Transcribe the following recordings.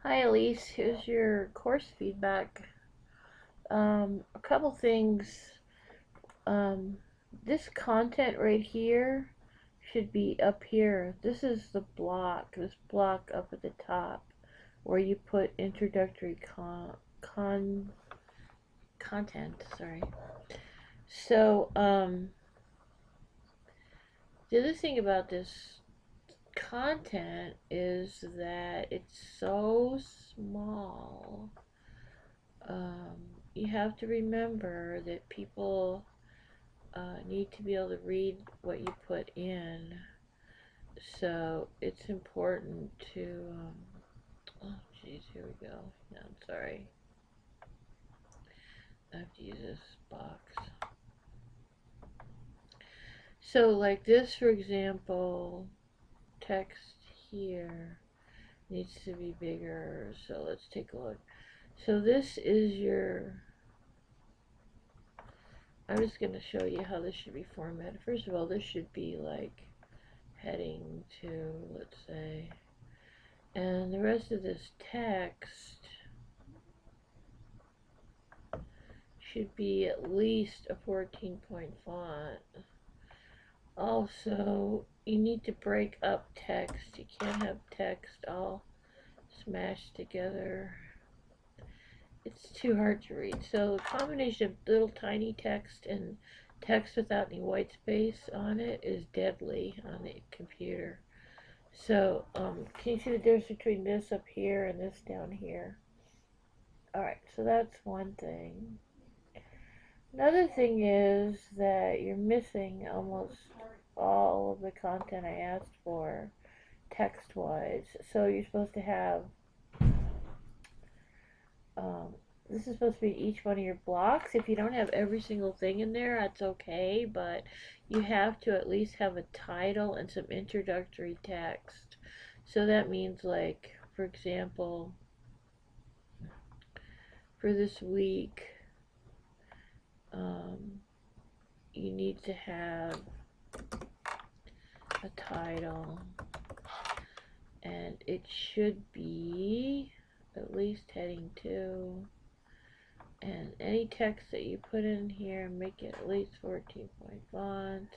Hi Elise, here's your course feedback. A couple things. Um, this content right here should be up here. This is this block up at the top, where you put introductory content. Sorry. So, the other thing about this content is that it's so small. Um, you have to remember that people need to be able to read what you put in. So it's important to, oh geez, here we go. Yeah, I'm sorry. I have to use this box. So like this, for example, text here needs to be bigger. So let's take a look. So this is your, I'm just going to show you how this should be formatted. First of all, this should be like heading to, let's say, and the rest of this text should be at least a 14-point font. Also, you need to break up text. You can't have text all smashed together. It's too hard to read. So the combination of little tiny text and text without any white space on it is deadly on the computer. So, can you see the difference between this up here and this down here? Alright, so that's one thing. Another thing is that you're missing almost all of the content I asked for text-wise. So you're supposed to have, um, this is supposed to be each one of your blocks. If you don't have every single thing in there, that's okay, but you have to at least have a title and some introductory text. So that means, like, for example, for this week, um, you need to have a title, and it should be at least heading 2, and any text that you put in here, make it at least 14-point font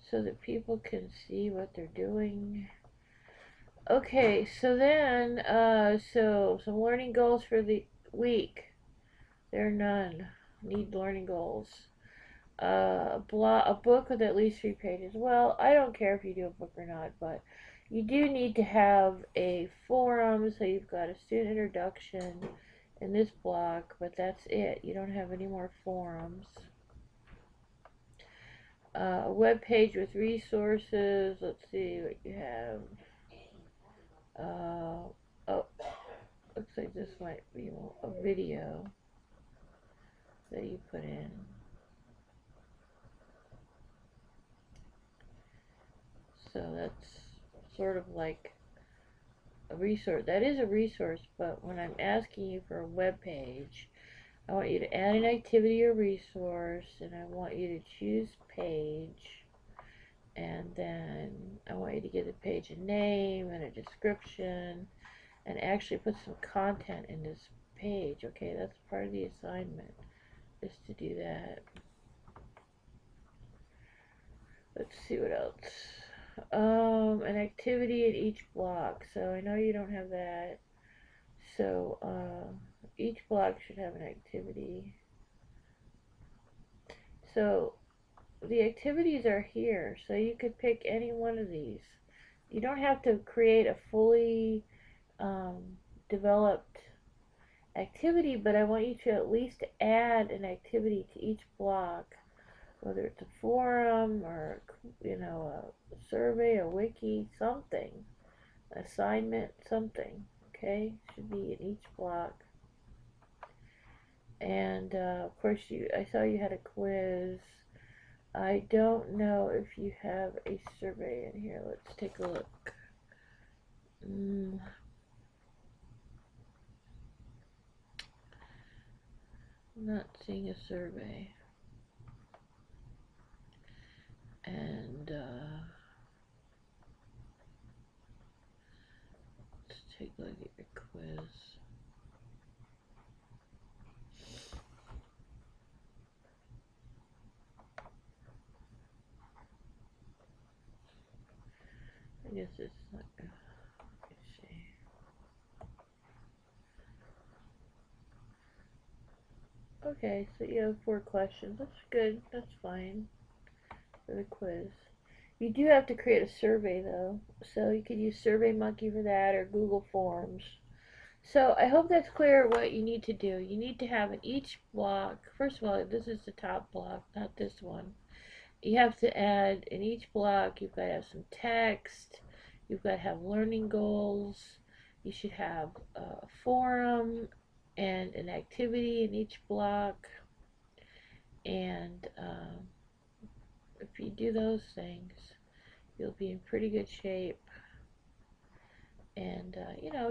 so that people can see what they're doing. Okay, so then, so some learning goals for the week. There are none. Need learning goals. A book with at least 3 pages. Well, I don't care if you do a book or not, but you do need to have a forum, so you've got a student introduction in this block, but that's it. You don't have any more forums. A web page with resources. Let's see what you have. Oh, looks like this might be a video that you put in. So that's sort of like a resource. That is a resource, but when I'm asking you for a web page, I want you to add an activity or resource, and I want you to choose page, and then I want you to give the page a name and a description, and actually put some content in this page. Okay, that's part of the assignment, is to do that. Let's see what else. An activity in each block. So I know you don't have that. So each block should have an activity. So the activities are here. So you could pick any one of these. You don't have to create a fully developed activity, but I want you to at least add an activity to each block, whether it's a forum or a survey, a wiki, something, assignment, something. Okay, should be in each block. And of course, I saw you had a quiz. I don't know if you have a survey in here. Let's take a look. I'm not seeing a survey. And is. I guess it's not good. Let's see. Okay, so you have 4 questions. That's good. That's fine for the quiz. You do have to create a survey though, so you could use SurveyMonkey for that or Google Forms. So I hope that's clear what you need to do. You need to have in each block, first of all, this is the top block, not this one. You have to add in each block, you've got to have some text, you've got to have learning goals, you should have a forum and an activity in each block. And if you do those things, you'll be in pretty good shape. And,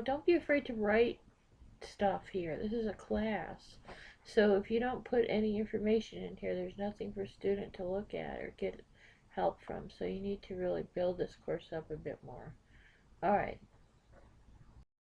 don't be afraid to write stuff here. This is a class. So if you don't put any information in here, there's nothing for a student to look at or get help from. So you need to really build this course up a bit more. Alright,